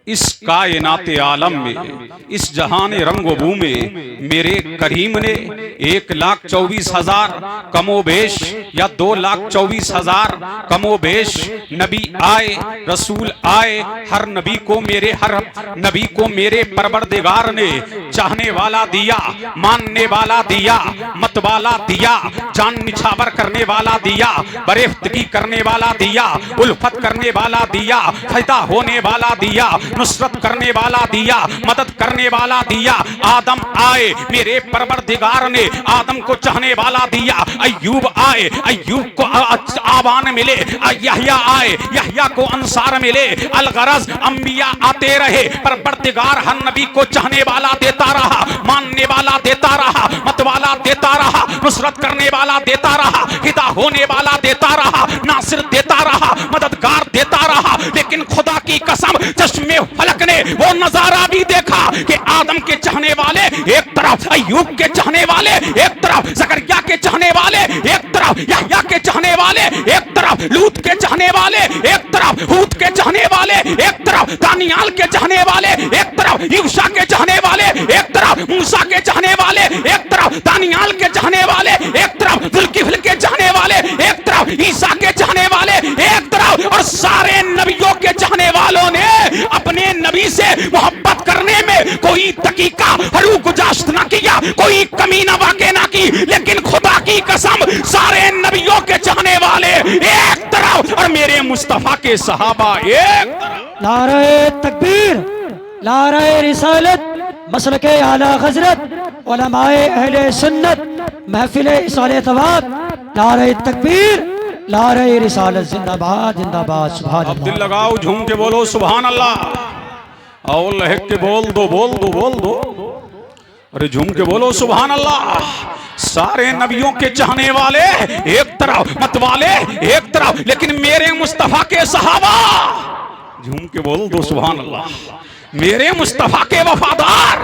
इस कायनाते आलम में, इस जहाने रंगोबू में मेरे करीम ने 1,24,000 कमोबेश या 2,24,000 कमोबेश नबी आए, रसूल आए। हर नबी को मेरे परवरदिगार ने चाहने वाला दिया, मानने वाला दिया, मत वाला दिया, जान निछावर करने वाला दिया, बरेफ्तगी करने वाला दिया, उल्फत करने वाला दिया, फायदा होने वाला दिया, नुसरत करने वाला दिया, मदद करने वाला दिया। आदम आए, मेरे परवरदिगार ने आदम को चाहने वाला दिया। अय्यूब आए, अय्यूब को आवान मिले। यहया आए, यहया को अंसार मिले। अलगरज अंबिया आते रहे, परवरदिगार हर नबी को चाहने वाला देता रहा, मानने वाला देता रहा, मत वाला देता रहा, नुसरत करने वाला देता रहा, हिदा होने वाला देता रहा, नासिर देता रहा, मददगार देता रहा। लेकिन खुदा की कसम, चश्मे फलक ने वो नजारा भी देखा कि आदम के चाहने वाले एक तरफ, अय्यूब के चाहने वाले एक तरफ, जकरिया के चाहने वाले एक तरफ, यहया के चाहने वाले एक तरफ, लूत के चाहने वाले एक तरफ, हूद के चाहने वाले एक तरफ, दानियाल के चाहने वाले एक तरफ, यूशा के चाहने वाले एक तरफ, मूसा के चाहने वाले एक तरफ, दानियाल के चाहने वाले एक तरफ, जुल्किफ्ल के चाहने वाले एक तरफ, ईसा के चाहने वाले एक तरफ। और सारे नबियों के चाहने वालों ने अपने नबी से मोहब्बत करने में कोई तकीका हरू गुजाश्त ना किया, कोई कमी ना वाक़े ना की। लेकिन खुदा की कसम, सारे नबियों के चाहने वाले एक तरफ और मेरे मुस्तफा के सहाबा एक तरफ। नारे तकबीर, नारे रिसालत, मसलके आला हजरत, उलमाए अहले सुन्नत, महफिल इसाले तवाब, नारे तकबीर, नारे रिसालत, जिंदाबाद जिंदाबाद। सुभान अल्लाह। अब दिल लगाओ, झूम के बोलो सुभान अल्लाह। और लहक के बोल दो, बोल दो, बोल दो। अरे झूम के बोलो सुभान अल्लाह। सारे नबियों के चाहने वाले एक तरफ, मत वाले एक तरफ, लेकिन मेरे मुस्तफा के सहाबा, झूम के बोल दो सुभान अल्लाह। मेरे मुस्तफा के वफादार,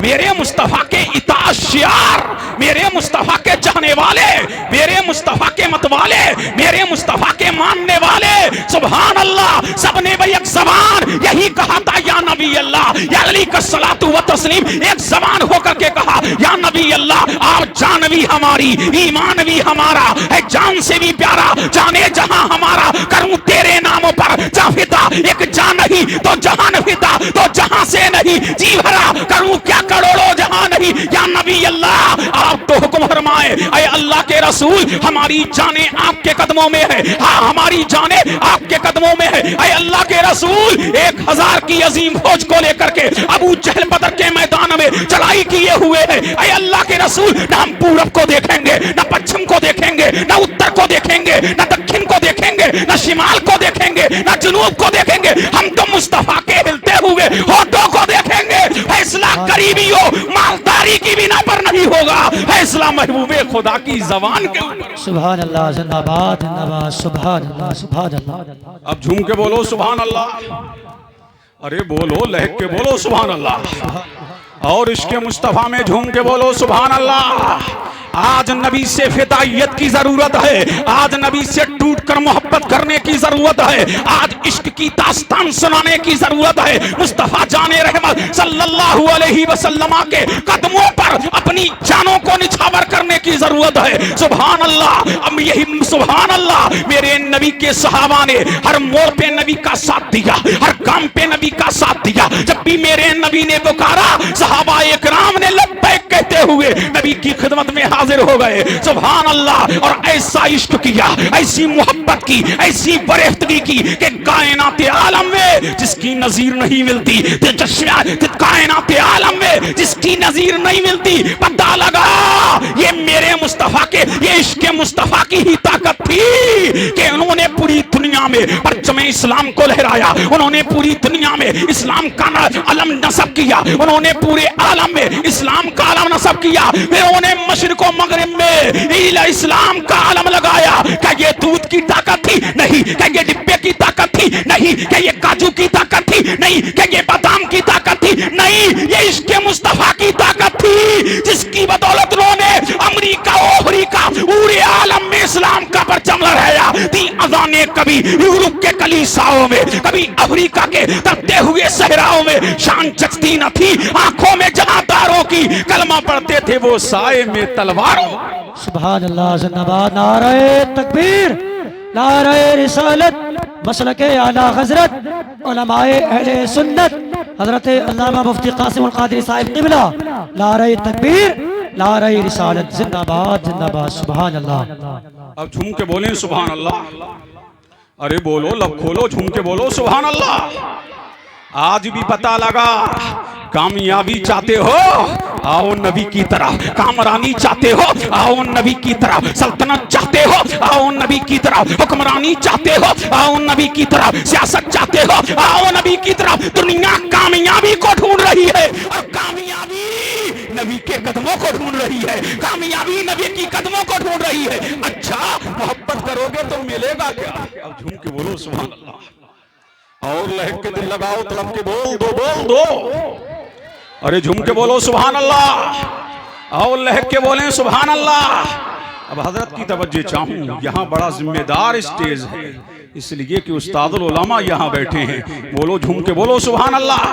मेरे मुस्तफा के इताशियार, मेरे मुस्तफा के चाहने वाले, मेरे मुस्तफा के मतवाले, मेरे मुस्तफा के मानने वाले, सुभान अल्लाह। सबने भाई एक जबान यही कहा था, या नबी अल्लाह, या अली का सलातु व तस्लीम, एक जबान होकर के कहा, या नबी अल्लाह, आप जान भी हमारी, ईमान भी हमारा है, जान से भी प्यारा, जाने जहां हमारा, करूं तेरे नामों पर जाफिदा, एक जान नहीं तो जहान फिदा, तो जहां से नहीं जी भरा, करूं क्या करोड़ों जहां नहीं। या नबी अल्लाह, आप तो हुक्म फरमाए, ऐ अल्लाह के रसूल, हमारी जाने आपके कदमों में है। हाँ, हमारी जाने आपके कदमों में है। ऐ अल्लाह के रसूल, 1000 की अजीम फौज को लेकर के अबू जहल बदर के मैदान में चढ़ाई किए हुए हैं। ऐ अल्लाह के रसूल, न हम पूरब को देखेंगे, न पश्चिम को देखेंगे, न उत्तर को देखेंगे, न दक्षिण को देखेंगे, न शिमाल को देखेंगे, न जुनूब को देखेंगे। हम तो मुस्तफा के हिलते हुए होठों को देखेंगे। फैसला करीबी हो, मालदारी की बिना पर नहीं होगा, फैसला महबूबे खुदा की जबान के ऊपर। सुभान अल्लाह, जिंदाबाद जिंदाबाद। सुभान अल्लाह, सुभान अल्लाह। अब झूम के बोलो सुभान अल्लाह। अरे बोलो, लहक के बोलो सुभान अल्लाह। और इसके मुस्तफा में झूम के बोलो सुभान अल्लाह। आज नबी से फिदायत की जरूरत है, आज नबी से टूटकर मोहब्बत करने की जरूरत है, आज इश्क की दास्तान सुनाने की जरूरत है। मुस्तफा जाने रहमत सल्लल्लाहु अलैहि वसल्लम के कदमों पर अपनी जानों को निछावर करने की जरूरत है। सुभान अल्लाह। अब यही सुभान अल्लाह, मेरे नबी के सहाबा ने हर मोड़ पे नबी का साथ दिया, हर काम पे नबी का साथ दिया। जब भी मेरे नबी ने पुकारा, सहाबा इकराम ने लब्बैक कहते हुए नबी की खिदमत में हाजिर हो गए। सुभान अल्लाह। और ऐसा इश्क किया, ऐसी मोहब्बत की, ऐसी बरेफ्तगी की कि कायनात आलम में जिसकी नजीर नहीं मिलती, कायनात आलम में जिसकी नजीर नहीं मिलती। पता लगा ये मेरे मुस्तफा के, ये इश्क मुस्तफा की ही ताकत थी कि उन्होंने पूरी दुनिया में परचम इस्लाम को लहराया, उन्होंने पूरी दुनिया में इस्लाम का अलम नस्ब किया, उन्होंने पूरे आलम में इस्लाम का अलम नस्ब किया। फिर उन्होंने मशरिक व मगरिब में इस्लाम का आलम लगाया। क्या ये दूध की ताकत थी? नहीं। क्या ये डिब्बे की ताकत थी? नहीं। क्या ये काजू की ताकत थी? नहीं। क्या ये बादाम की ताकत थी? नहीं। ये इश्क मुस्तफा की ताकत थी, जिसकी बदौलत उन्होंने अमेरिका अफ्रीका पूरे आलम में इस्लाम का परचम लहराया। दी अजाने कभी यूरोप के कलीसियाओं में, कभी अफ्रीका के तपते हुए सहराओं गुनाहों में शान जचती न थी, आंखों में जहां तारों की कलमा पढ़ते थे वो साए में तलवारों। सुभान अल्लाह, जिंदाबाद। नारे तकबीर, नारे रिसालत, मसलके आला हजरत उलमाए अहले सुन्नत हजरत अल्लामा मुफ्ती कासिम कादरी साहिब क़िबला, नारे तकबीर, नारे रिसालत, जिंदाबाद जिंदाबाद। सुभान अल्लाह। अब झूम के बोले सुभान अल्लाह। अरे बोलो, लब खोलो, झूम के बोलो सुभान अल्लाह। आज भी पता लगा, कामयाबी चाहते हो आओ नबी की तरफ, कामरानी चाहते हो आओ नबी की तरफ, सल्तनत चाहते हो आओ नबी की तरफ, हुक्मरानी चाहते हो आओ नबी की तरफ, सियासत चाहते हो आओ नबी की तरफ। दुनिया कामयाबी को ढूंढ रही है और कामयाबी नबी के कदमों को ढूंढ रही है, कामयाबी नबी की कदमों को ढूंढ रही है। अच्छा, मोहब्बत करोगे तो मिलेगा क्या? अब झूम के बोलो सुभान अल्लाह। और लहक के दिल लगाओ, तड़प के बोल दो, बोल दो। अरे झूम के बोलो सुभान अल्लाह। और लहक के बोले सुभान अल्लाह। अब हजरत की तवज्जो चाहूं, यहाँ बड़ा जिम्मेदार स्टेज है, इसलिए कि उस्तादुल उलमा यहाँ बैठे हैं। बोलो, झूम के बोलो सुभान अल्लाह।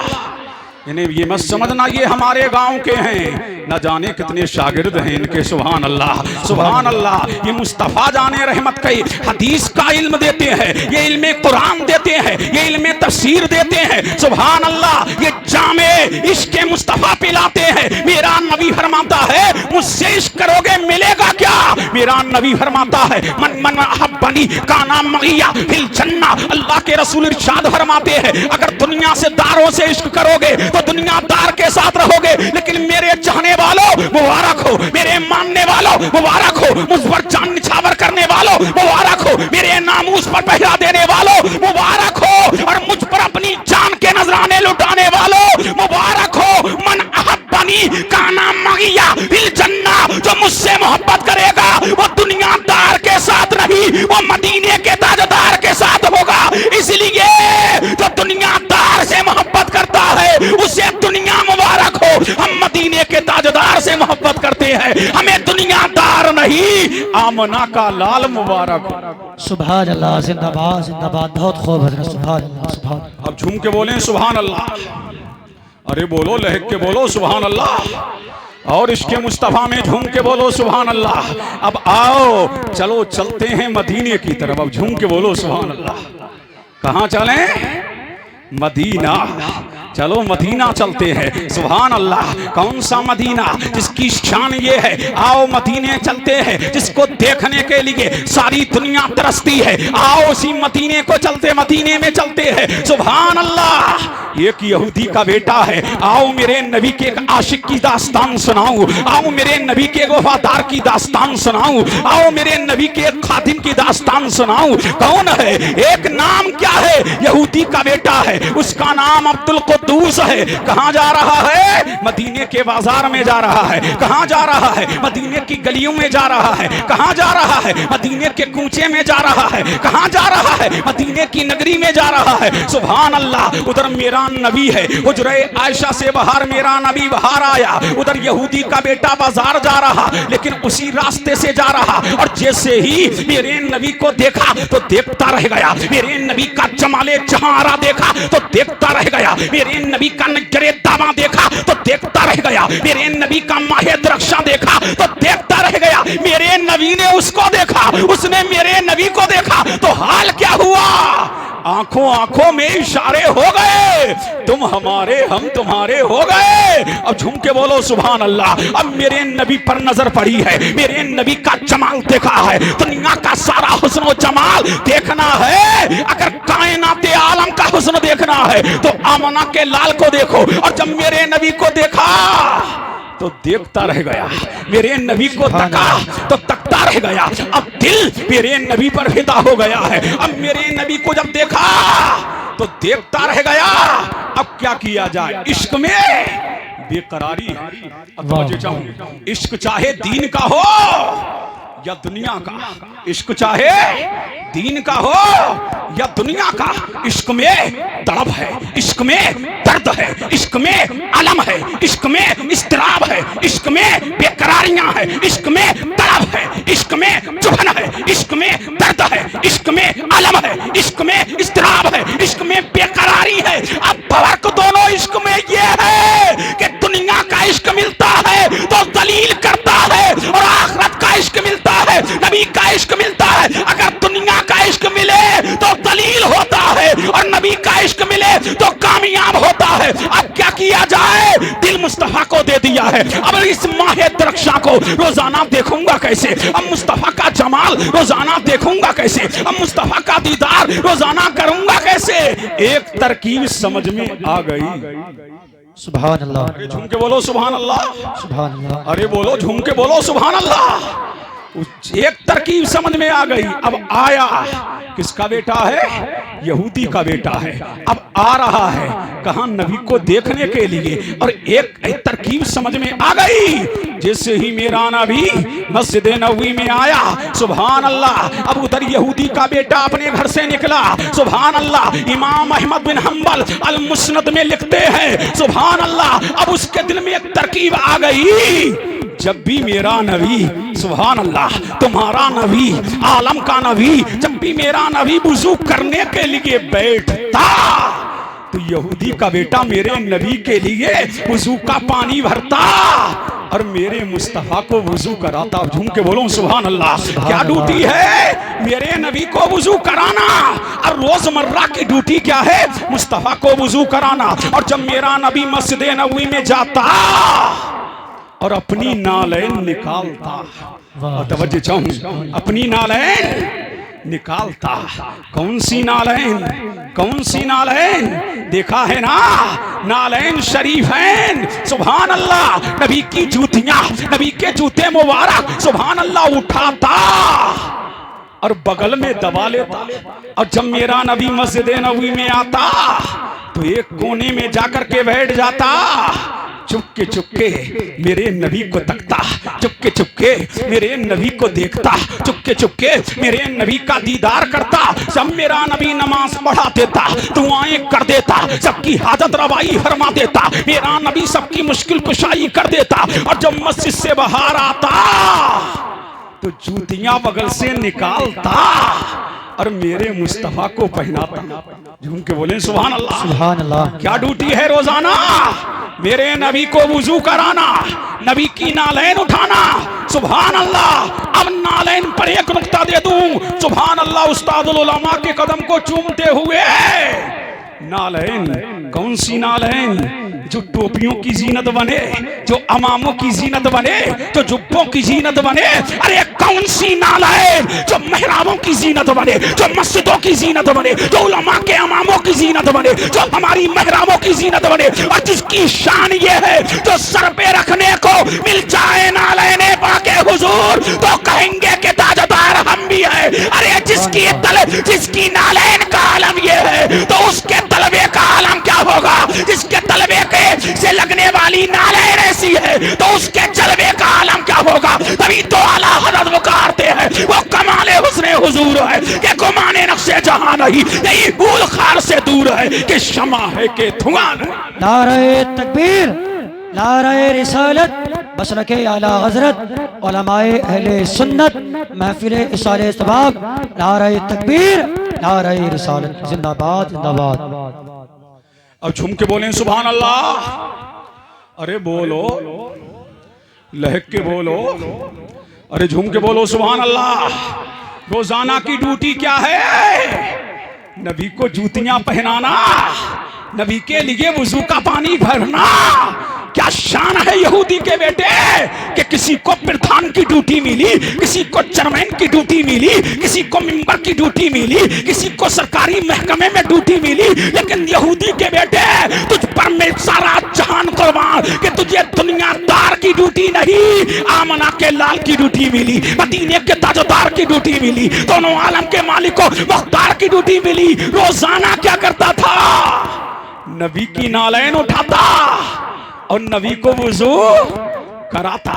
इन्हें ये मत समझना ये हमारे गांव के हैं, न जाने कितने शागिर्द हैं इनके। सुभान अल्लाह, सुभान अल्लाह। ये मुस्तफ़ा जाने रहमत के हदीस का इल्म देते हैं, ये इल्म कुरान देते हैं, ये इल्म तफसीर देते हैं। सुभान अल्लाह। ये जामे इश्क मुस्तफ़ा पिलाते हैं। मेरा नबी फरमाता है मुझसे इश्क करोगे मिलेगा क्या? मेरा नबी फरमाता है मन मन अहब्बनी काना मगिया फिल जन्ना। अल्लाह के रसूल इरशाद फरमाते हैं अगर दुनिया से दारों से इश्क करोगे तो दुनियादार के साथ रहोगे, लेकिन मेरे चाहने वालों मुबारक हो, मेरे मानने वालों मुबारक हो, मुझ पर जान निछावर करने वालों मुबारक हो, मेरे नामूस पर पहरा देने वालों मुबारक हो, और मुझ पर अपनी जान के नजराने लुटाने वालों मुबारक हो। मन अहब्बनी काना मगिया फिल जन्ना। जो मुझसे मोहब्बत करेगा वो दुनियादार के साथ नहीं, वो मदीने के ताजदार के साथ होगा। इसलिए जो दुनियादार से मोहब्बत करता है उसे दुनिया मुबारक हो। हम मदीने के ताजदार से मोहब्बत करते हैं, हमें दुनियादार नहीं आमना का लाल मुबारक हो। सुभान अल्लाह, जिंदाबाद जिंदाबाद। बहुत खूब हजरत, सुभान अल्लाह, सुभान। अब झूम के बोलें सुभान अल्लाह। अरे बोलो, लहक के बोलो सुभान अल्लाह। और इसके मुस्तफ़ा में झूम के बोलो सुभान अल्लाह। अब आओ चलो चलते हैं मदीने की तरफ। अब झूम के बोलो सुभान अल्लाह। कहाँ चलें? मदीना। चलो मदीना चलते हैं। सुभान अल्लाह। कौन सा मदीना? जिसकी शान ये है आओ मदीने चलते हैं, जिसको देखने के लिए सारी दुनिया तरसती है। आओ उसी मदीने को चलते, मदीने में चलते हैं। सुभान अल्लाह। एक यहूदी का बेटा है, आओ मेरे नबी के एक आशिक की दास्तान सुनाऊं, आओ मेरे नबी के वफादार की दास्तान सुनाऊं, आओ मेरे नबी के एक खादिम की दास्तान सुनाऊं। कौन है? एक नाम क्या है? यहूदी का बेटा है, उसका नाम अब्दुल कुद्दूस है। कहाँ जा रहा है? मदीने के बाजार में जा रहा है। कहाँ जा रहा है? मदीने की गलियों में जा रहा है। कहाँ जा रहा है? मदीने के कूचे में जा रहा है। कहाँ जा रहा है? मदीने की नगरी में जा रहा है। सुभान अल्लाह। उधर मेरा नबी है, हुजरे आयशा से बाहर मेरा नबी बाहर आया। उधर यहूदी का बेटा बाजार जा रहा, लेकिन उसी रास्ते से जा रहा, और जैसे ही मेरे नबी को देखा तो देखता रह गया। मेरे नबी का जमाले जहारा देखा तो देखता रह गया। मेरे नबी का नजरे दावा देखा तो देखता रह गया। मेरे नबी का माहे दरख्शां देखा तो देखता रह गया। मेरे नबी ने उसको देखा, उसने मेरे नबी को देखा, तो हाल क्या हुआ? आंखों आंखों में इशारे हो गए, तुम हमारे हम तुम्हारे हो गए। अब झूम के बोलो सुभान अल्लाह। अब मेरे नबी पर नजर पड़ी है, मेरे नबी का जमाल देखा है। दुनिया का सारा हुस्न और जमाल देखना है, अगर कायनाते आलम का हुस्न देखना है तो आमना के लाल को देखो। और जब मेरे नबी को देखा तो देखता रह गया, मेरे नबी को तका तो तकता रह गया। अब दिल मेरे नबी पर फिदा हो गया है। अब मेरे नबी को जब देखा तो देखता रह गया। अब क्या किया जाए? इश्क में बेकरारी है। अब मुझे चाहूं, इश्क चाहे दीन का हो या दुनिया का, इश्क चाहे दीन का हो या दुनिया का, इश्क में तड़प है, इश्क में दर्द है, इश्क में अलम है, इश्क में इस्तराब है, इश्क में बेकरारियां है, इश्क में तड़प है, इश्क में चुभन है, इश्क में दर्द है, इश्क में अलम है, इश्क में इस्तराब है, इश्क में बेकरारी है। अब फर्क दोनों है। अब क्या किया जाए, दिल मुस्तफा को दे दिया है। अब इस माह दरख्शां को रोजाना देखूंगा कैसे, अब मुस्तफा का जमाल रोजाना देखूंगा कैसे, अब मुस्तफा का दीदार रोजाना करूंगा कैसे। एक तरकीब समझ में आ गई। सुभान अल्लाह। अरे झूम के बोलो सुभान अल्लाह, सुभान अल्लाह। अरे बोलो झूम के बोलो सुभान अल्लाह। एक तरकीब समझ में आ गई। अब आया, किसका बेटा है, यहूदी का बेटा है। अब आ रहा है कहां, नबी को देखने के लिए। और एक तरकीब समझ में आ गई। जैसे ही मेरा नबी मस्जिद नबवी में आया, सुभान अल्लाह, अब उधर यहूदी का बेटा अपने घर से निकला। सुभान अल्लाह, इमाम अहमद बिन हंबल अल मुस्नद में लिखते हैं, सुभान अल्लाह, अब उसके दिल में एक तरकीब आ गई। जब भी मेरा नबी, सुभान अल्लाह, तुम्हारा नबी, आलम का नबी, जब भी मेरा नबी वुजू करने के लिए बैठता, तो यहूदी का बेटा मेरे नबी के लिए वुजू का पानी भरता और मेरे मुस्तफा को वुजू कराता। झूम के बोलो सुभान अल्लाह। क्या ड्यूटी है, मेरे नबी को वुजू कराना। और रोजमर्रा की ड्यूटी क्या है, मुस्तफा को वुजू कराना। और जब मेरा नबी मस्जिद नबवी में जाता और अपनी नालैन निकालता, और तवज्जो चाहूं, अपनी नालैन निकालता। कौन सी नालैन, कौन सी नालैन, देखा है ना, नालैन शरीफैन, सुभान अल्लाह, नबी की जूतियां, नबी के जूते मुबारक, सुभान अल्लाह, उठाता और बगल में दबा लेता। और जब मेरा नबी मस्जिद नबवी में आता तो एक कोने में जाकर के बैठ जाता, चुपके चुपके मेरे नबी को तकता, चुपके चुपके मेरे नबी को देखता, चुपके चुपके मेरे नबी का दीदार करता। जब मेरा नबी नमाज पढ़ा देता, दुआएं कर देता, सबकी हाजत रवाई फरमा देता, मेरा नबी सबकी मुश्किल कुशाई कर देता। और जब मस्जिद से बाहर आता तो जूतियां बगल से निकालता और मेरे मुस्तफा को पहनाता। झूम के बोले सुभान अल्लाह, सुभान अल्लाह। क्या ड्यूटी है रोजाना, मेरे नबी को वुजू कराना, नबी की नालैन उठाना, सुभान अल्लाह। अब नालैन पर एक नुक्ता दे दूं, सुभान अल्लाह, उस्तादुल उलमा के कदम को चूमते हुए। नालैन, कौन सी नालैन, जो टोपियों की जीनत बने, जो अमामों की जीनत बने, जो जुब्बों की जीनत बने। अरे कौन सी नालैन, जो मेहराबों की जीनत बने, जो मस्जिदों की जीनत बने, जो उलमा के अमामों की जीनत बने, जो हमारी मेहराबों की जीनत बने। और जिसकी शान ये है, जो सर पे रखने को मिल जाए नालैने पाके हुजूर, तो कहेंगे कि ताजदार हम भी है। अरे जिसकी नालैन का आलम ये है, तो उसके तलबे का आलम क्या होगा। जिसके तलबे के से लगने वाली नालैन ऐसी है, तो उसके जलवे का आलम क्या होगा। तभी तो आला हज़रत पुकारते हैं, वो कमाले हुस्ने हुजूर है कि गुमाने नक्शे जहां नहीं, यही भूल खार से दूर है कि शमा है कि धुआं नहीं। नारे तकबीर, नारे रिसालत, मसलके आला हजरत, उलमाए अहले सुन्नत, महफिल इसाले सवाब, नारे तकबीर, नारे रिसालत, जिंदाबाद जिंदाबाद। अब झूम के बोलें सुभान अल्लाह। अरे बोलो, लहक के बोलो, अरे झूम के बोलो सुभान अल्लाह। रोजाना की ड्यूटी क्या है, नबी को जूतियां पहनाना, नबी के लिए वुजू का पानी भरना। क्या शान है यहूदी के बेटे कि किसी को प्रधान की ड्यूटी मिली, किसी को चेयरमैन की ड्यूटी मिली, किसी को मेंबर की ड्यूटी मिली, किसी को सरकारी महकमे में ड्यूटी मिली। लेकिन यहूदी के बेटे, तुझ पर मैं सारा जहान कुर्बान कि तुझे दुनियादार की ड्यूटी नहीं, आमना के लाल की ड्यूटी मिली, मदीने के ताजदार की ड्यूटी मिली, दोनों आलम के मालिक को मुख्तार की ड्यूटी मिली। रोजाना क्या करता था, नबी की नालैन उठाता और नबी को वुजू कराता।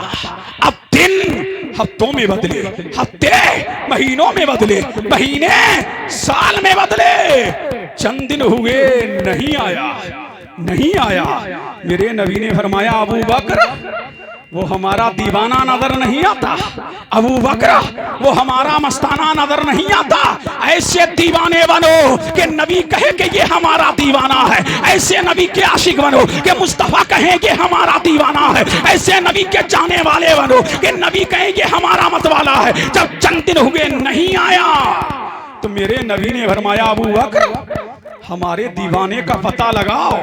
अब दिन हफ्तों में बदले, हफ्ते महीनों में बदले, महीने साल में बदले, चंद दिन हुए नहीं आया, नहीं आया। मेरे नबी ने फरमाया, अबू बकर वो हमारा दीवाना नजर नहीं आता, अबू बकर वो हमारा मस्ताना नजर नहीं आता। ऐसे दीवाने बनो कि नबी कहे कि ये हमारा दीवाना है, ऐसे नबी के आशिक बनो कि मुस्तफा कहे कि हमारा दीवाना है, ऐसे नबी के जाने वाले बनो कि नबी कहे कि हमारा मतवाला है। जब चंद दिन हुए नहीं आया तो मेरे नबी ने फरमाया, अबू बकर हमारे दीवाने का पता लगाओ,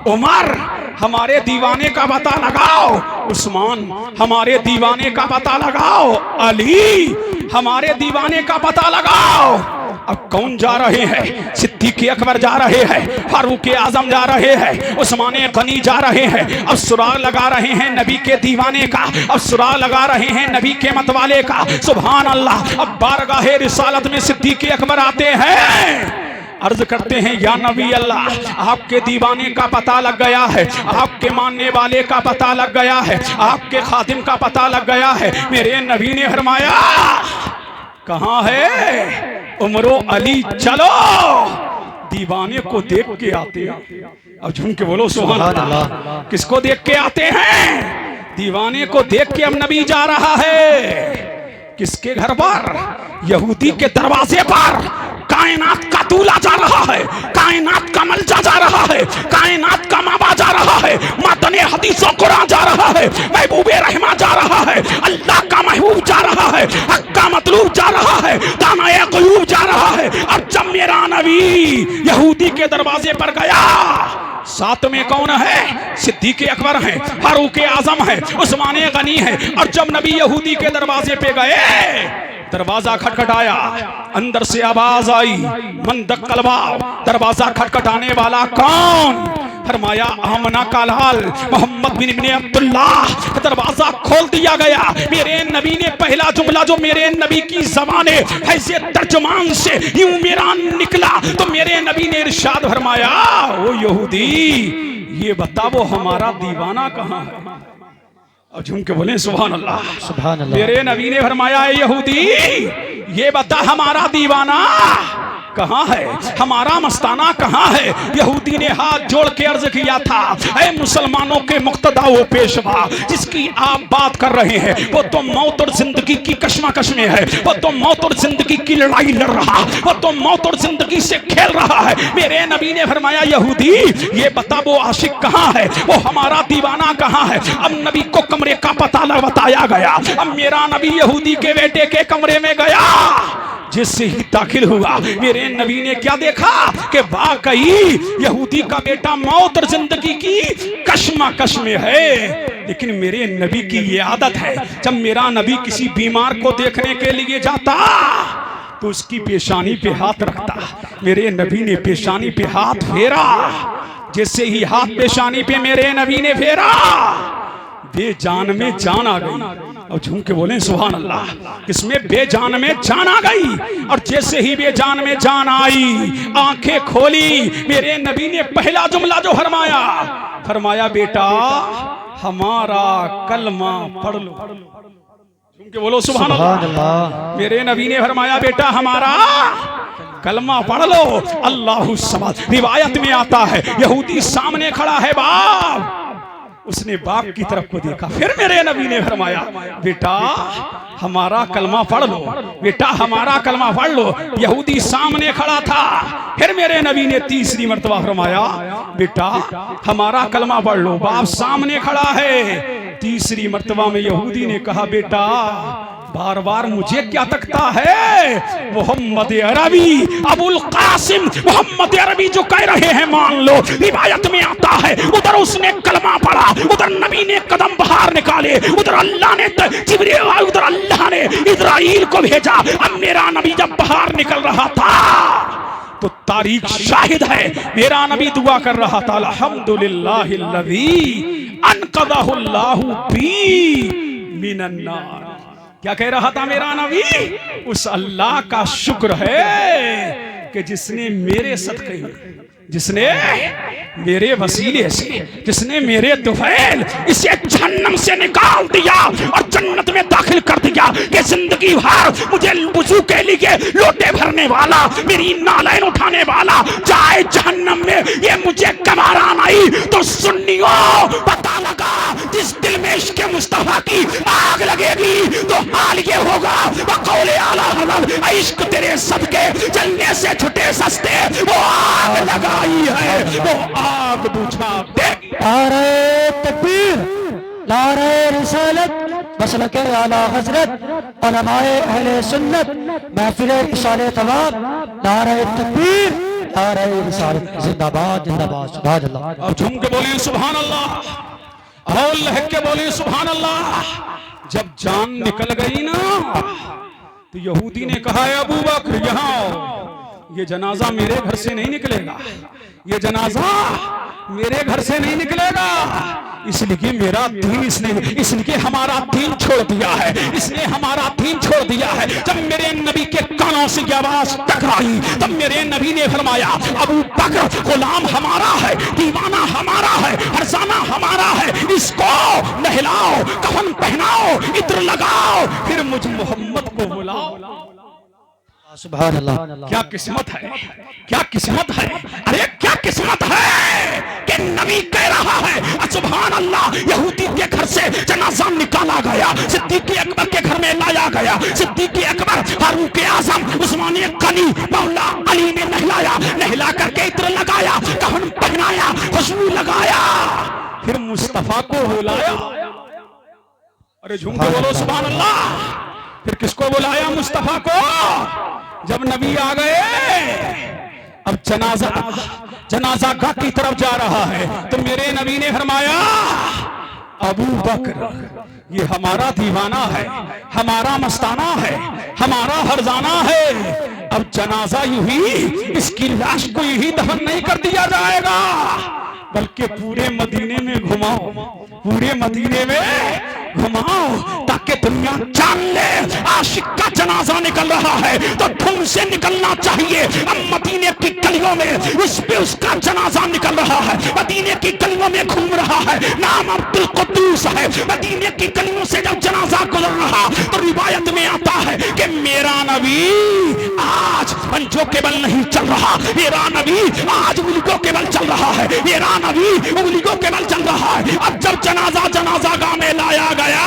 उमर हमारे दीवाने का पता लगाओ, उस्मान हमारे दीवाने का पता लगाओ, अली हमारे दीवाने का पता लगाओ। अब कौन जा रहे हैं? सिद्दीक़ अकबर जा रहे हैं, फारूक आजम जा रहे हैं, उस्मान गनी जा रहे हैं। अब सुराग लगा रहे हैं नबी के दीवाने का, अब सुराग लगा रहे हैं नबी के मतवाले का। सुभान अल्लाह। अब बारगाहे रिसालत में सिद्दीक़ अकबर आते हैं, अर्ज करते हैं या नबी अल्लाह, आपके दीवाने का पता लग गया है, आपके मानने वाले का पता लग गया है, आपके खादिम का पता लग गया है। मेरे नबी ने फरमाया कहाँ है उमरो अली, चलो दीवाने को देख के आते हैं। अब झूम के बोलो सुभान अल्लाह। किसको देख के आते हैं? दीवाने को देख के अब नबी जा रहा है। किसके घर पर? यहूदी के दरवाजे पर। कायनात का दूल्हा जा रहा है, कायनात का मलजा जा रहा है, कायनात का मामा जा रहा है, मातने हदीसों कुरान जा रहा है, महबूबे रहमा जा रहा है, अल्लाह का महबूब जा रहा है, हक का मतलूब जा रहा है, दानाए ग़ुयूब जा रहा है। और जब मेरा नबी यहूदी के दरवाजे पर गया, साथ में कौन है? सिद्दीक़ अकबर है, फारूक आजम है, उस्मान गनी है। और जब नबी यहूदी के दरवाजे पे गए, दरवाजा खटखटाया, अंदर से आवाज आई मन दक्कल बाब। दरवाजा खटखटाने वाला कौन? फरमाया आमना का लाल मोहम्मद बिन इब्ने अब्दुल्लाह। दरवाजा खोल दिया गया। मेरे नबी ने पहला जुमला जो मेरे नबी की ज़बाने ऐसे तर्जुमान से यूं मेरा निकला, तो मेरे नबी ने इरशाद फरमाया, ओ यहूदी ये बता वो हमारा दीवाना कहाँ है? अब झूम के बोले सुभान अल्लाह, सुभान अल्लाह। मेरे नबी ने फरमाया यहूदी ये बता हमारा दीवाना कहाँ है, हमारा मस्ताना कहाँ है? यहूदी ने हाथ जोड़ के अर्ज किया था, ऐ मुसलमानों के मुक्तदा वो पेशवा जिसकी आप बात कर रहे हैं, वो तो मौत और जिंदगी की कश्मकश में है, वो तो मौत और जिंदगी की लड़ाई लड़ रहा, वो तो मौत और जिंदगी से खेल रहा है। मेरे नबी ने फरमाया यहूदी ये बता वो आशिक कहाँ है, वो हमारा दीवाना कहाँ है? अब नबी को कमरे का पता बताया गया। अब मेरा नबी यहूदी के बेटे के कमरे में गया, जिससे ही दाखिल हुआ मेरे नबी ने क्या देखा कि वाकई यहूदी का बेटा मौत और जिंदगी की कश्मकश में है। लेकिन मेरे नबी की ये आदत है, जब मेरा नबी किसी बीमार को देखने के लिए जाता तो उसकी पेशानी पे हाथ रखता। मेरे नबी ने पेशानी पे हाथ फेरा, जैसे ही हाथ पेशानी पे मेरे नबी ने फेरा, बेजान में जान आ गई। और झूम के बोले सुभान अल्लाह। इसमें बेजान में जान आ गई, और जैसे ही बेजान में जान आई, आंखें खोली, मेरे नबी ने पहला जुमला जो फरमाया बेटा हमारा कलमा पढ़ लो। झूम के बोलो सुभान अल्लाह। मेरे नबी ने फरमाया बेटा हमारा कलमा पढ़ लो। अल्लाहु समद। रिवायत में आता है यहूदी सामने खड़ा है बाप, उसने बाप की तरफ को देखा, फिर मेरे नबी ने फरमाया बेटा हमारा कलमा पढ़ लो, बेटा हमारा कलमा पढ़ लो। यहूदी सामने खड़ा था, फिर मेरे नबी ने तीसरी मर्तबा फरमाया बेटा हमारा कलमा पढ़ लो। बाप सामने खड़ा है। तीसरी मर्तबा में यहूदी ने कहा बेटा बार बार मुझे क्या तकता है? मोहम्मद अरबी अबुल कासिम मोहम्मद अरबी जो कह रहे हैं मान लो। रिवायत में आता है उधर उसने कलमा पढ़ा, उधर नबी ने कदम बाहर निकाले, उधर अल्लाह ने जिब्रील, उधर अल्लाह ने इस्राइल को भेजा। अब मेरा नबी जब बाहर निकल रहा था तो तारीख शाहिद है, मेरा नबी दुआ कर रहा था अल्हम्दुलिल्लाहिल्लज़ी अनक़ज़हुल्लाहु बी मिनन नार। क्या कह रहा था मेरा नबी? उस अल्लाह का शुक्र है कि जिसने मेरे सदक़े में, जिसने मेरे वसीले से, जिसने मेरे तुफैल इसे जहन्नम से निकाल दिया और जन्नत में दाखिल कर दिया। कि जिंदगी भर मुझे वुज़ू के लिए लोटे भरने वाला, मेरी नालैन उठाने वाला जाए जहन्नम में, ये मुझे कमारा नहीं। तो सुन्नियों पता लगा जिस दिल में इश्क़ मुस्तफा की आग लगेगी तो हाल ये होगा बकौले आला हज़रत इश्क तेरे सदके जलने से छुटे सस्ते। वो आग लगाई है, वो आग बुझा दे। नारे तकबीर, नारे रिसालत, मसलके आला हजरत, उलमाए अहले सुन्नत, महफिल इसाले तवाब। नारे तकबीर, नारे रिसालत जिंदाबाद जिंदाबाद सुभान अल्लाह। अब झूम के बोलिए सुभान अल्लाह और लहक के बोलिए सुभान अल्लाह। जब जान निकल गई ना तो यहूदी ने कहा है अबू बकर यहाँ आओ, ये जनाजा मेरे घर से नहीं निकलेगा, ये जनाजा मेरे घर से नहीं निकलेगा, इसलिए मेरा दीन इसलिए हमारा दीन छोड़ दिया है, इसने हमारा दीन छोड़ दिया है। जब मेरे नबी के कानों से ये आवाज टकराई तब मेरे नबी ने फरमाया अबू बकर गुलाम हमारा है, दीवाना हमारा है, फरजाना हमारा है, इसको नहलाओ, कफन पहनाओ, इत्र लगाओ, फिर मुझ मोहम्मद को बुलाओ। सुभान अल्लाह। क्या किस्मत है, क्या किस्मत है, अरे क्या किस्मत है कि नबी कह रहा है सुभान अल्लाह। यहूदी के घर से जनाजा निकाला गया, सिद्दीक अकबर के घर में लाया गया, सिद्दीक अकबर, फारूक आजम, उस्मान गनी, मौला अली ने नहलाया, नहला करके इत्र लगाया, कफन पहनाया, खुशबू लगाया, फिर मुस्तफा को बुलाया। अरे झूम के बोलो सुभान अल्लाह। फिर किसको बुलाया? मुस्तफा को। जब नबी आ गए अब जनाजा गाह की तरफ जा रहा है तो मेरे नबी ने फरमाया अबू बकर ये हमारा दीवाना है, हमारा मस्ताना है, हमारा हरजाना है। अब जनाजा यूं ही इसकी लाश को यही दफन नहीं कर दिया जाएगा बल्कि पूरे मदीने में घुमाओ, पूरे मदीने में घुमाओ ताकि दुनिया जान ले आशिक का जनाजा निकल रहा है तो धूम से निकलना चाहिए। अब मदीने की गलियों में उस पे उसका जनाजा निकल रहा है, मदीने की गलियों में घूम रहा है, नाम अब्दुल कुद्दूस है। मदीने की गलियों से जब जनाजा गुजर रहा तो रिवायत में आता है कि मेरा नबी आज पंजों के बल नहीं चल रहा, मेरा नबी आज उंगलियों के बल चल रहा है, मेरा नबी उंगलियों के बल चल रहा है। अब जब जनाजा गाह में लाया गया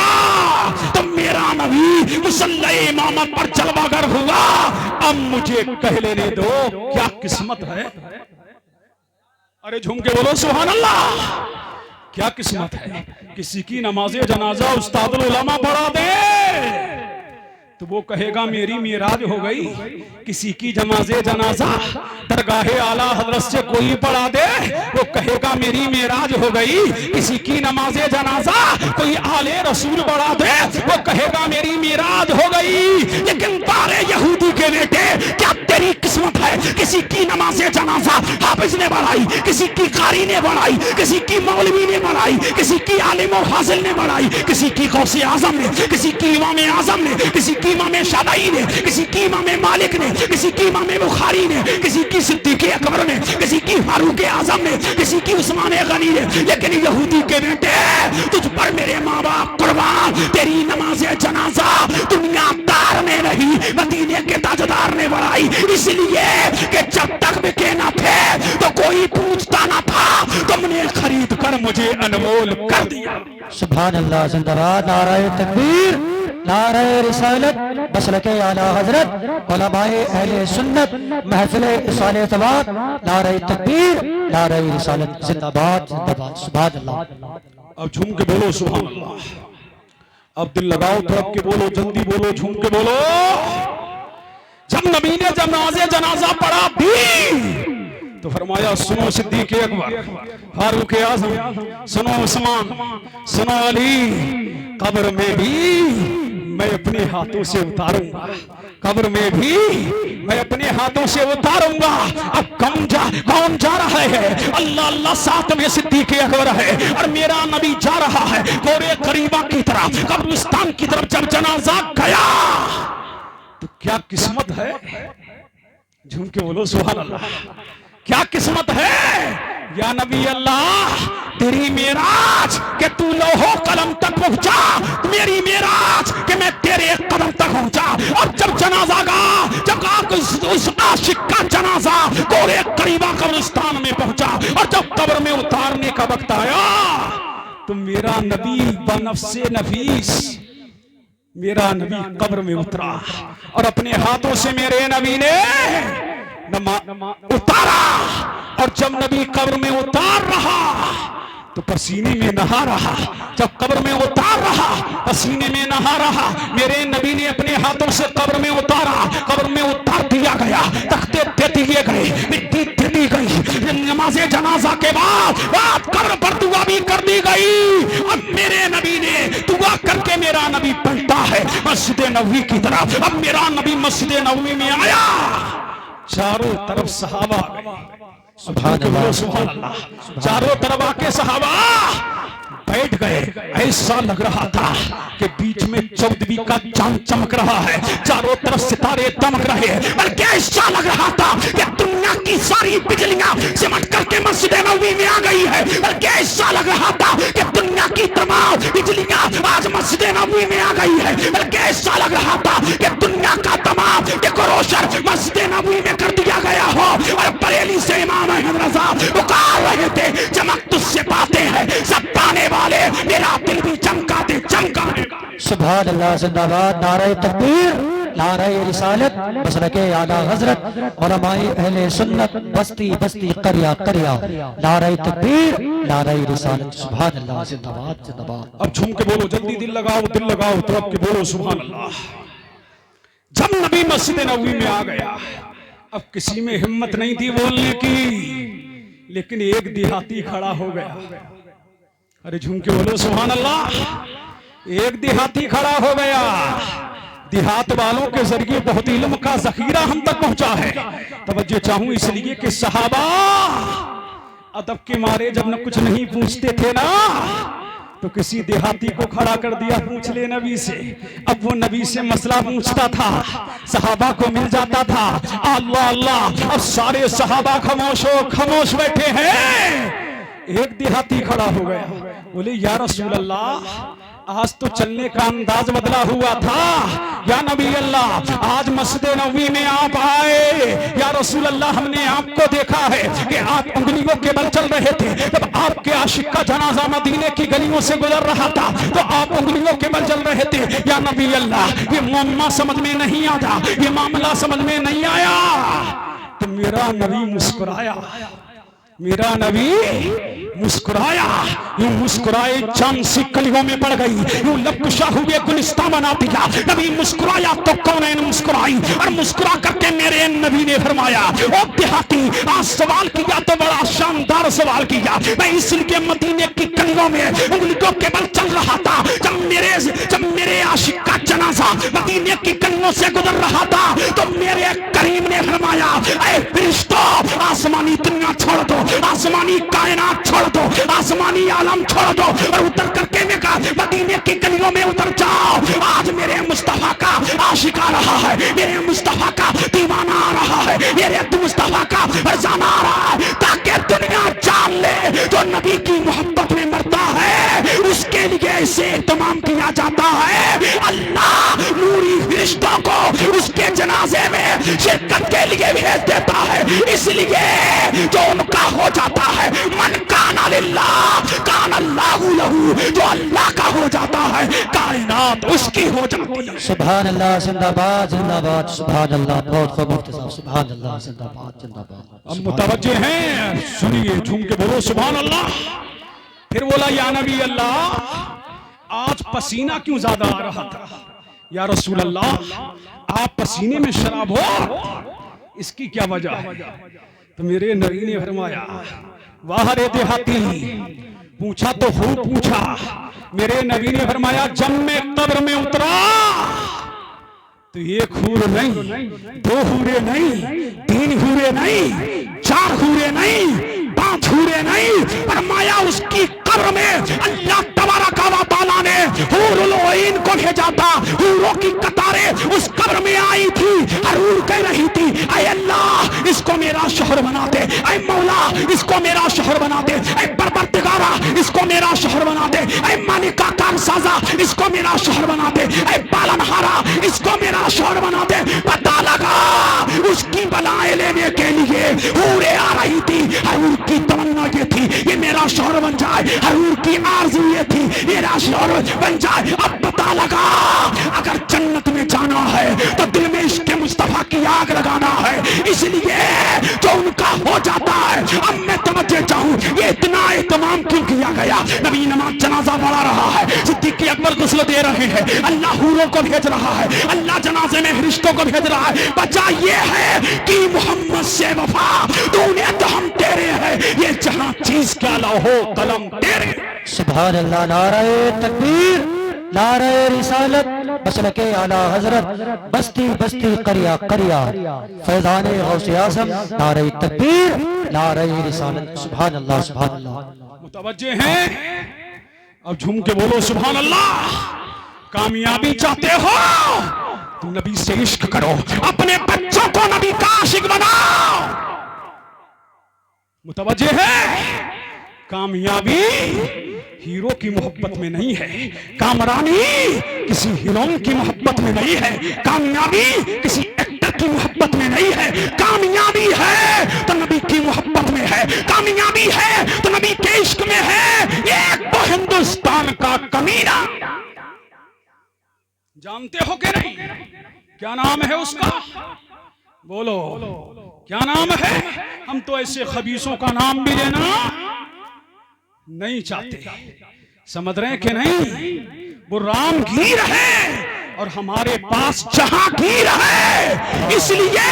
तो मेरा नबी मुसल्ला इमामत पर जलवागर हुआ। अब मुझे कह लेने दो क्या किस्मत है। अरे झूम के बोलो सुभान अल्लाह। क्या किस्मत है। किसी की नमाज़े जनाजा उस्तादुल उलमा पढ़ा दे तो वो कहेगा मेरी मेराज हो गई। किसी की नमाज़े जनाजा दरगाहे आला हजरत से कोई पढ़ा दे वो कहेगा मेरी मेराज हो गई। किसी की नमाज़े जनाजा कोई आले रसूल पढ़ा दे वो कहेगा मेरी मेराज हो गई। लेकिन बारे यहूदी के बेटे क्या तेरी किस्मत है। किसी की नमाज़े जनाजा हाफिज ने पढ़ाई, किसी की कारी ने पढ़ाई, किसी की मौलवी ने पढ़ाई, किसी की आलिम और हासिल ने पढ़ाई, किसी की गौसे आजम ने, किसी की इमाम आजम ने, किसी की इमाम शादाई ने, किसी की इमाम मालिक ने, किसी की इमाम बुखारी ने, किसी की सिद्दीक अकबर ने, किसी की फारूक आजम ने, किसी की उस्मान गनी ने। लेकिन यहूदी के बेटे तुझ पर मेरे माँ बाप कुर्बान, तेरी नमाज़े जनाजा दुनियादार ने नहीं मदीने के ताजदार ने बढ़ाई। इसलिए कि जब तक बिके ना थे तो कोई पूछता ना था, तुमने खरीद कर मुझे अनमोल कर दिया। सुभान अल्लाह। जिंदाबाद। नारे तकबीर, नारे रिसालत, मसलके आला हजरत, उलमाए अहले सुन्नत, महफिले इसाले तवात, नारे तकबीर, नारे रिसालत जिंदाबाद जिंदाबाद। सुभान अल्लाह। अब झूम के बोलो सुभान अल्लाह। अब दिल लगाओ, तड़प के बोलो, जल्दी बोलो, झूम के बोलो। जब नबी ने जब नमाज़े जनाजा पढ़ा दी तो फरमाया सुनो सिद्दीक अकबर, फारूक आजम, सुनो उस्मान, सुनो अली, कब्र में भी मैं अपने हाथों से उतारूंगा, कब्र में भी मैं अपने हाथों से उतारूंगा। अब कौन जा रहा है? अल्लाह अल्लाह साथ में सिद्दीक अकबर है और मेरा नबी जा रहा है गोरे करीबा की तरफ, कब्रिस्तान की तरफ। जब जनाजा गया तो क्या किस्मत है। झूम के बोलो सुभान अल्लाह। क्या किस्मत है या नबी अल्लाह। तेरी मेराज के तू लोहो कलम तक पहुंचा, मेरी मेराज के मैं तेरे कदम तक पहुंचा। और जब जनाजा जब उस आशिक का जनाजा गोरे करीबा कब्रिस्तान में पहुंचा और जब कब्र में उतारने का वक्त आया तो मेरा नबी बनफ्से नफीस, मेरा नबी कब्र में उतरा और अपने हाथों से मेरे नबी ने उतारा। और जब नबी कब्र में उतार रहा तो पसीने में नहा रहा, जब कब्र में उतार रहा पसीने में नहा रहा। मेरे नबी ने अपने हाथों से कब्र में उतारा, कब्र में उतार दिया गया, तख्ते दे दिए गए, मिट्टी दे दी गई। नमाज़े जनाजा के बाद कब्र पर दुआ भी कर दी गई। अब मेरे नबी ने दुआ करके मेरा नबी पलटा है मस्जिद नबवी की तरफ। अब मेरा नबी मस्जिद नबवी में आया, चारों तरफ सहाबा, सुभान अल्लाह, सुभान अल्लाह, चारों तरफ आके सहाबा बैठ गए। ऐसा लग रहा था कि बीच में चौदवी का चांद चमक रहा है, चारों तरफ सितारे दमक रहे हैं। बल्कि ऐसा लग रहा था कि दुनिया की सारी बिजलियां सिमट करके मस्जिद नबवी में आ गई है। बल्कि ऐसा लग रहा था कि दुनिया की तमाम बिजलियां आज मस्जिद नबवी में आ गई है। बल्कि ऐसा लग रहा था कि दुनिया का तमाम डेकोरेशन मस्जिद नबवी में कर दिया गया हो। और बरेली से इमाम अहमद रजा पुकार रहे थे, चमक तुझसे पाते हैं सब पाने वाले, मेरा दिल भी चमका दे, चमका देगा। सुभान अल्लाह, जिंदाबाद, नारे तकबीर, नारे रिसालत, मसलके आला हजरत, उलमाए अहले सुन्नत, बस्ती बस्ती करिया करिया, नारे तकबीर, नारे रिसालत। सुभान अल्लाह, जिंदाबाद, जिंदाबाद। अब झूम के बोलो, जल्दी दिल लगाओ, तरफ के बोलो सुभान अल्लाह। जब नबी मस्जिद नबवी में आ गया, अब किसी में हिम्मत नहीं थी बोलने की, लेकिन एक देहाती खड़ा हो गया। अरे झूम के बोलो सुभान अल्लाह। एक देहाती खड़ा हो गया। देहात वालों के जरिए बहुत इल्म का जखीरा हम तक पहुंचा है। तवज्जो चाहूं इसलिए कि सहाबा अदब के मारे जब न कुछ नहीं पूछते थे ना, तो किसी देहाती को खड़ा कर दिया, पूछ ले नबी से। अब वो नबी से मसला पूछता था, सहाबा को मिल जाता था। अल्लाह अल्लाह, अब सारे सहाबा खामोश बैठे हैं। एक देहाती खड़ा हो गया, बोले या रसूल अल्लाह, आज तो चलने का अंदाज बदला हुआ था। या नबी अल्लाह, आज मस्जिद नबवी में आप आए, या रसूल अल्लाह, हमने आपको देखा है कि आप उंगलियों के बल चल रहे थे। जब आपके आशिक का जनाजा मदीने की गलियों से गुजर रहा था, तो आप उंगलियों के बल चल रहे थे। या नबी अल्लाह, ये मामला समझ में नहीं आता, ये मामला समझ में नहीं आया। तो मेरा नबी मुस्कुराया, मेरा नबी मुस्कुराया। यूं मुस्कुराए चांद सी कलियों में पड़ गई, यूं लबकुशा हुए गुलिस्तां बना दिया। नबी मुस्कुराया तो कौनैन मुस्कुराई, और मुस्कुरा करके मेरे नबी ने फरमाया, ओ देहाती, आज सवाल किया तो बड़ा शानदार सवाल किया। मैं इसलिए मदीने की कलियों में उंगलियों के बल चल रहा था, जब मेरे आशिक का जनाजा मदीने की कलियों से गुजर रहा था, तो मेरे करीम ने फरमाया, ऐ फरिश्तों, आसमानी दुनिया छोड़ दो, आसमानी कायनात छोड़ दो, आसमानी आलम छोड़ दो, और उतर करके मैं कहा मदीने की गलियों में उतर जाओ। आज मेरे मुस्तफा का आशिक आ रहा है, मेरे मुस्तफा का दीवाना आ रहा है, मेरे मुस्तफा का फरजाना आ रहा है, ताकि दुनिया जान ले जो नबी की मोहब्बत में मरता है उसके लिए इसे तमाम किया जाता है। अल्लाह नूरी फरिश्तों को उसके जनाजे में शिरकत के लिए भेज देता है। इसलिए जो उनका हो जाता है, मन काना लिल्लाह कान अल्लाहु लहू, जो अल्लाह का हो जाता है कायनात उसकी हो जाती है। सुभान अल्लाह, जिंदाबाद, जिंदाबाद, सुभान अल्लाह। बहुत खूब मुफ्ती साहब, सुभान अल्लाह, जिंदाबाद, जिंदाबाद। अब मुतवज्जे हैं, सुनिए, झूम के बोलो सुभान अल्लाह। फिर बोला, या नबी अल्लाह, आज पसीना क्यों ज्यादा आ रहा था? या रसूल अल्लाह, आप पसीने में शराब हो, इसकी क्या वजह है? तो मेरे नबी ने फरमाया, वाह रे देहाती, पूछा तो खूब पूछा। मेरे नबी ने फरमाया, जब मैं कब्र में उतरा तो एक हूर नहीं, दो हूरे नहीं, तीन हूरे नहीं, चार हूरे नहीं, पांच हूरे नहीं, फरमाया उसकी कब्र में अल्लाह तबारक व तआला ने हूरुल ऐन को भेजा था। हूरों की कतारें उस कब्र में आई थी, हर हूर कह रही थी, ऐ अल्लाह इसको मेरा शोहर बना दे, ऐ मौला इसको मेरा शोहर बना दे, ऐ परवरदिगारा इसको मेरा शोहर बना दे, ऐ मालिका कारसाजा इसको मेरा शोहर बना दे, ऐ पालनहारा इसको मेरा शोहर बना दे। पता लगा उसकी बलाएं चाय लेने के लिए हूरें आ रही थी। हूर की तमन्ना ये थी ये मेरा शौहर बन जाए, हूर की आरज़ू ये थी मेरा शौहर बन जाए। अब पता लगा अगर जन्नत में जाना है तो दिल में इश्क़ मुस्तफा की आग लगाना है, इसलिए जो उनका हो जाता है। अब मैं तवज्जो चाहूं ये इतना एहतमाम क्यों किया गया? नबी नमाज जनाजा पढ़ा रहा है, सिद्दीक़ अकबर गुस्ल दे रहे हैं, अल्लाह हूरों को भेज रहा है, अल्लाह जनाजे में फरिश्तों को भेज रहा है। बचा ये है कि मोहम्मद से वफा तूने तो हम तेरे हैं, ये जहां चीज क्या लौहो कलम तेरे। सुभान अल्लाह। नारे तकबीर, नारे रिसालत, मसलके आला हजरत, बस्ती बस्ती करिया करिया, फैज़ाने गौसे आज़म। नारे तकबीर, नारे रिसालत। सुभान अल्लाह, सुभान अल्लाह। मुतवज्जे हैं? अब झूम के बोलो सुभान अल्लाह। कामयाबी चाहते हो तो नबी से इश्क करो, अपने बच्चों को नबी का आशिक बनाओ। मुतवज्जे है? कामयाबी हीरो की मोहब्बत में नहीं है, कामरानी किसी हीरोइन की मोहब्बत में नहीं है, कामयाबी किसी एक्टर की मोहब्बत में नहीं है, कामयाबी है तो नबी की मोहब्बत में है, कामयाबी है तो नबी के इश्क में है। एक तो हिंदुस्तान का कमीना, जानते हो कि नहीं क्या नाम है उसका? बोलो क्या नाम है? हम तो ऐसे खबीसों का नाम भी लेना नहीं चाहते, समझ रहे हैं कि नहीं? वो रामगीर है और हमारे पास जहांगीर है, इसलिए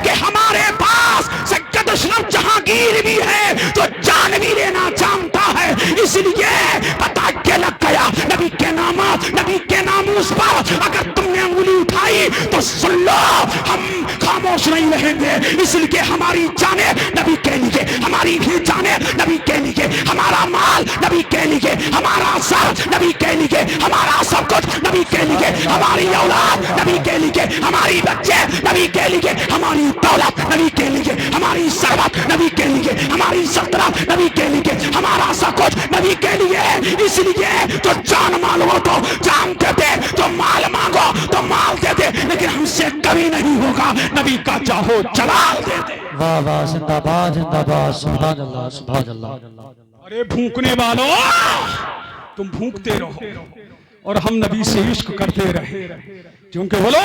कि हमारे पास सैयद अशरफ जहांगीर भी है तो जान भी लेना जानता है, इसलिए पता क्या लग गया नबी के नामात, नबी के नामूस पर अगर तुमने अंगुली उठाई तो सुन लो हम खामोश नहीं रहेंगे, इसलिए हमारी जाने नबी के लिए, हमारी भी जाने नबी के लिए, हमारा माल नबी के लिए, हमारा सर नबी के लिए, हमारा सब कुछ नबी के लिए, हमारी औलाद नबी के लिए, हमारी बच्चे नबी के लिए, हमारी दौलत नबी के लिए, हमारी सरबत नबी के लिए, हमारी सल्तनत नबी के लिए, हमारा सब कुछ नबी के लिए। इसलिए तो जान मांगो तो जान दे दे, तो माल मांगो तो माल दे दे, लेकिन हमसे कभी नहीं होगा नबी का चाहो जलाल दे दे। वाह वाह, जिंदाबाद जिंदाबाद, सुभान अल्लाह, सुभान अल्लाह। अरे भूखने वालों तुम भूखते रहो और हम नबी से इश्क करते रहे, क्योंकि बोलो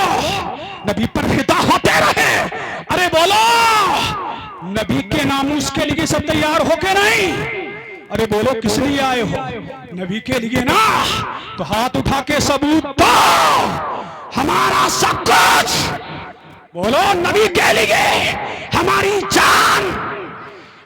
नबी पर फिदा होते रहे। अरे बोलो नबी के नामूस के लिए सब तैयार हो के नहीं? अरे बोलो किस लिए आए हो? नबी के लिए ना, तो हाथ उठा के सबूत दो हमारा सब कुछ। बोलो नबी के लिए, हमारी जान,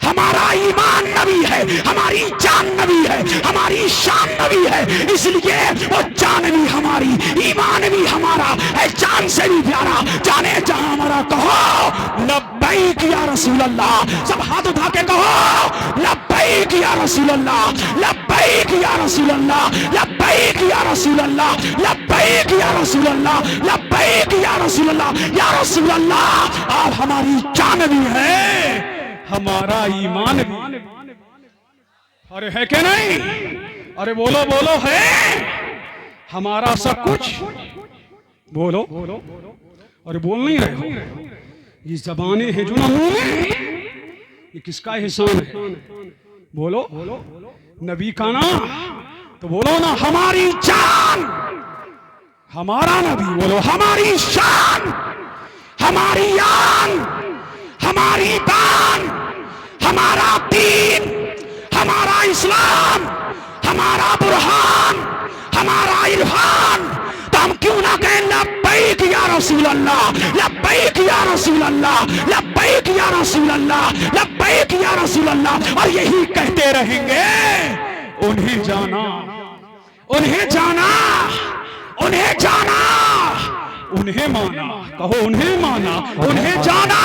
हमारा ईमान नबी है, हमारी जान नबी है, हमारी शान नबी है, इसलिए वो जान भी हमारी, ईमान भी हमारा है, जान से भी प्यारा। जाने जहां हमारा कहो लब्बैक या रसूल अल्लाह, सब हाथ उठा के कहो लब्बैक या रसूल अल्लाह, लब्बैक या रसूल अल्लाह, लब्बैक या रसूल अल्लाह, लब्बैक या रसूल अल्लाह, लब्बैक या रसूल अल्लाह, या रसूल अल्लाह। आप हमारी जान भी है, हमारा ईमान भी। अरे है कि नहीं? अरे बोलो बोलो है हमारा सब कुछ। बोलो, अरे बोल नहीं रहे हो? ये जबाने हैं जो ना मुंह में, ये किसका एहसान है? बोलो नबी का ना, तो बोलो ना हमारी जान, हमारा नबी, बोलो हमारी शान, हमारी आन, हमारी बान, हमारा दीन, हमारा इस्लाम, हमारा बुरहान, हमारा इरफान। तो हम क्यों ना कहें लब्बैक या रसूल अल्लाह, लब्बैक या रसूल अल्लाह, लब्बैक या रसूल अल्लाह, लब्बैक या रसूल अल्लाह, और यही कहते रहेंगे। उन्हें जाना, उन्हें जाना, उन्हें जाना, उन्हें माना, कहो उन्हें माना, उन्हें जाना,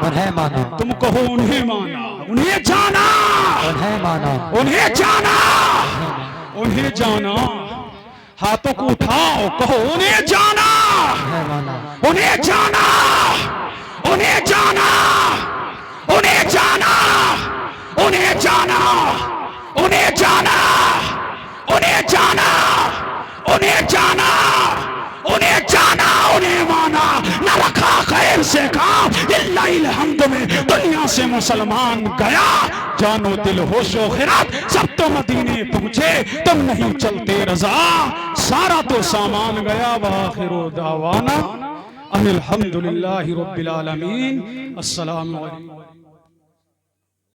उन्हें माना, तुम कहो उन्हें माना, उन्हें जाना, उन्हें माना, उन्हें जाना, उन्हें जाना। हाथों को उठाओ, कहो उन्हें जाना, उन्हें माना, उन्हें जाना, उन्हें जाना, उन्हें जाना, उन्हें जाना, उन्हें जाना, उन्हें जाना, उन्हें जाना, उन्हें जाना, उन्हें माना। न रखा खैर से कहा इल्लाहिल हम्द में दुनिया से मुसलमान गया, जानो दिल होशो खिरात सब तो मदीने पहुंचे, तुम नहीं चलते रजा, सारा तो सामान गया। वाखिरो दावाना अनिल हम्दुलिल्लाहि रब्बिल आलमीन। अस्सलामु अलैकुम।